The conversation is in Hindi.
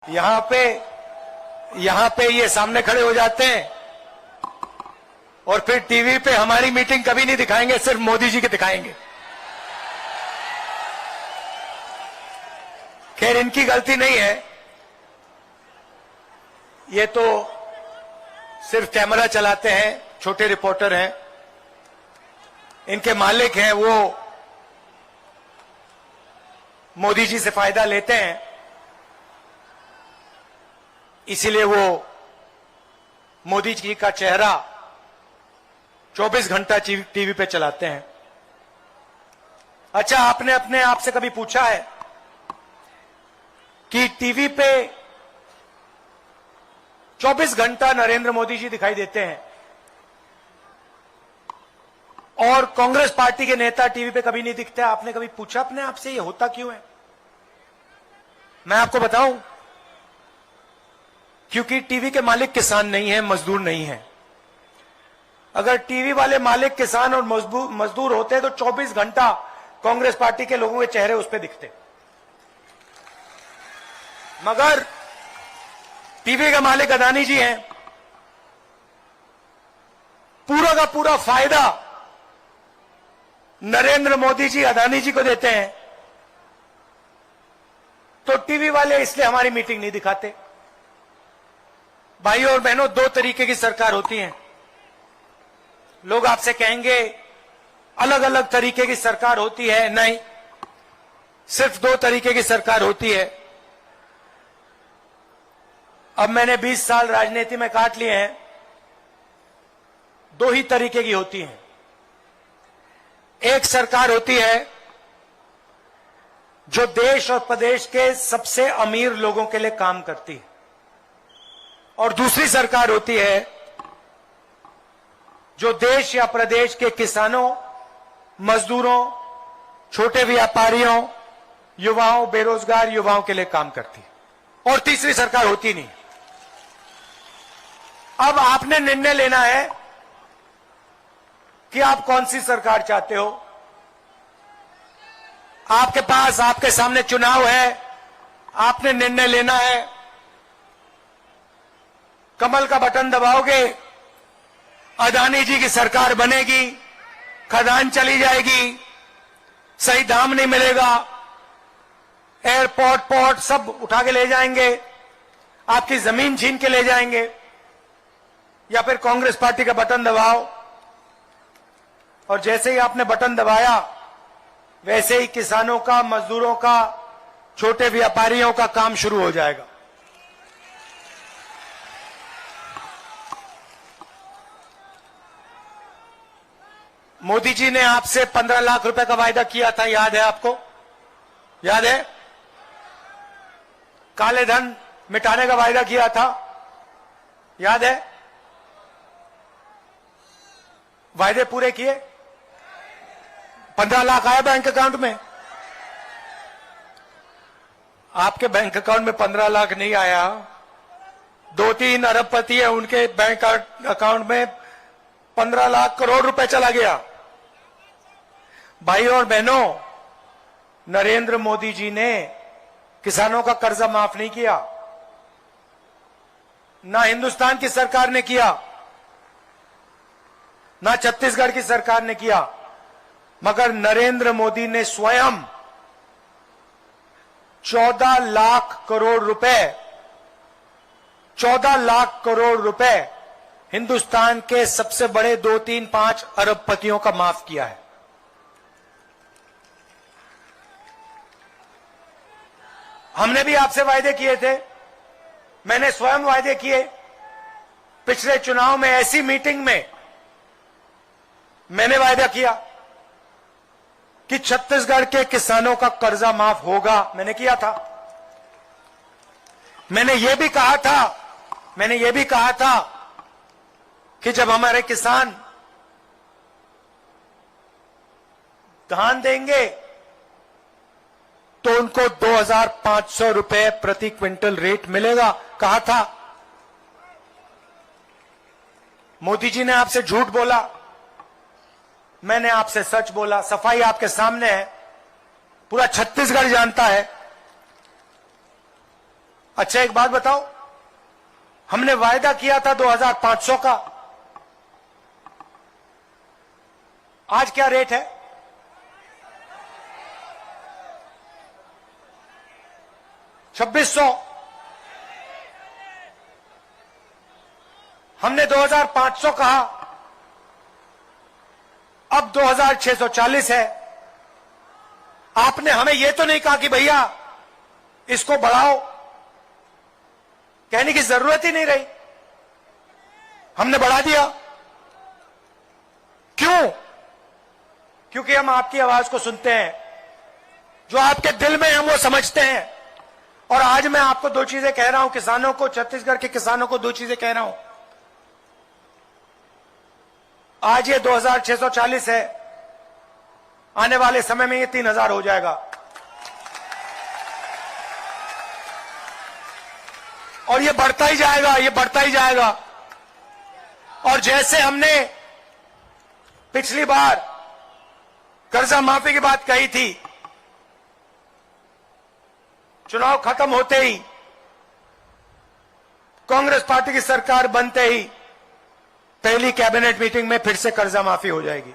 यहां पे ये सामने खड़े हो जाते हैं और फिर टीवी पे हमारी मीटिंग कभी नहीं दिखाएंगे, सिर्फ मोदी जी की दिखाएंगे। खैर इनकी गलती नहीं है, ये तो सिर्फ कैमरा चलाते हैं, छोटे रिपोर्टर हैं। इनके मालिक हैं वो मोदी जी से फायदा लेते हैं, इसीलिए वो मोदी जी का चेहरा 24 घंटा टीवी पे चलाते हैं। अच्छा, आपने अपने आप से कभी पूछा है कि टीवी पे 24 घंटा नरेंद्र मोदी जी दिखाई देते हैं और कांग्रेस पार्टी के नेता टीवी पे कभी नहीं दिखते? आपने कभी पूछा अपने आप से ये होता क्यों है? मैं आपको बताऊं, क्योंकि टीवी के मालिक किसान नहीं है, मजदूर नहीं है। अगर टीवी वाले मालिक किसान और मजदूर होते तो 24 घंटा कांग्रेस पार्टी के लोगों के चेहरे उस पर दिखते। मगर टीवी का मालिक अदानी जी हैं, पूरा का पूरा फायदा नरेंद्र मोदी जी अदानी जी को देते हैं, तो टीवी वाले इसलिए हमारी मीटिंग नहीं दिखाते। भाइयों और बहनों, दो तरीके की सरकार होती है। लोग आपसे कहेंगे अलग अलग तरीके की सरकार होती है, नहीं, सिर्फ दो तरीके की सरकार होती है। अब मैंने 20 साल राजनीति में काट लिए हैं, दो ही तरीके की होती हैं। एक सरकार होती है जो देश और प्रदेश के सबसे अमीर लोगों के लिए काम करती है, और दूसरी सरकार होती है जो देश या प्रदेश के किसानों, मजदूरों, छोटे व्यापारियों, युवाओं, बेरोजगार युवाओं के लिए काम करती है, और तीसरी सरकार होती नहीं। अब आपने निर्णय लेना है कि आप कौन सी सरकार चाहते हो। आपके पास, आपके सामने चुनाव है, आपने निर्णय लेना है। कमल का बटन दबाओगे, अदानी जी की सरकार बनेगी, खदान चली जाएगी, सही दाम नहीं मिलेगा, एयरपोर्ट पोर्ट सब उठा के ले जाएंगे, आपकी जमीन छीन के ले जाएंगे। या फिर कांग्रेस पार्टी का बटन दबाओ, और जैसे ही आपने बटन दबाया वैसे ही किसानों का, मजदूरों का, छोटे व्यापारियों का काम शुरू हो जाएगा। मोदी जी ने आपसे 15 लाख रुपए का वायदा किया था, याद है आपको? याद है? काले धन मिटाने का वायदा किया था, याद है? वायदे पूरे किए? 15 लाख आया बैंक अकाउंट में? आपके बैंक अकाउंट में 15 लाख नहीं आया। 2-3 अरबपति है, उनके बैंक अकाउंट में 15 लाख करोड़ रुपए चला गया। भाइयों और बहनों, नरेंद्र मोदी जी ने किसानों का कर्जा माफ नहीं किया, ना हिंदुस्तान की सरकार ने किया, ना छत्तीसगढ़ की सरकार ने किया, मगर नरेंद्र मोदी ने स्वयं 14 लाख करोड़ रुपए 14 लाख करोड़ रुपए हिंदुस्तान के सबसे बड़े 2-3-5 अरबपतियों का माफ किया है। हमने भी आपसे वायदे किए थे, मैंने स्वयं वायदे किए। पिछले चुनाव में ऐसी मीटिंग में मैंने वायदा किया कि छत्तीसगढ़ के किसानों का कर्जा माफ होगा, मैंने किया था। मैंने यह भी कहा था कि जब हमारे किसान धान देंगे तो उनको 2,500 रुपए प्रति क्विंटल रेट मिलेगा, कहा था। मोदी जी ने आपसे झूठ बोला, मैंने आपसे सच बोला। सफाई आपके सामने है, पूरा छत्तीसगढ़ जानता है। अच्छा एक बात बताओ, हमने वायदा किया था 2500 का, आज क्या रेट है? $2600। हमने 2500 कहा, अब 2640 है। आपने हमें यह तो नहीं कहा कि भैया इसको बढ़ाओ, कहने की जरूरत ही नहीं रही, हमने बढ़ा दिया। क्यों? क्योंकि हम आपकी आवाज को सुनते हैं, जो आपके दिल में हम वो समझते हैं। और आज मैं आपको दो चीजें कह रहा हूं, किसानों को, छत्तीसगढ़ के किसानों को दो चीजें कह रहा हूं। आज ये 2640 है, आने वाले समय में ये 3000 हो जाएगा। और ये बढ़ता ही जाएगा, ये बढ़ता ही जाएगा। और जैसे हमने पिछली बार कर्जा माफी की बात कही थी, चुनाव खत्म होते ही, कांग्रेस पार्टी की सरकार बनते ही पहली कैबिनेट मीटिंग में फिर से कर्जा माफी हो जाएगी।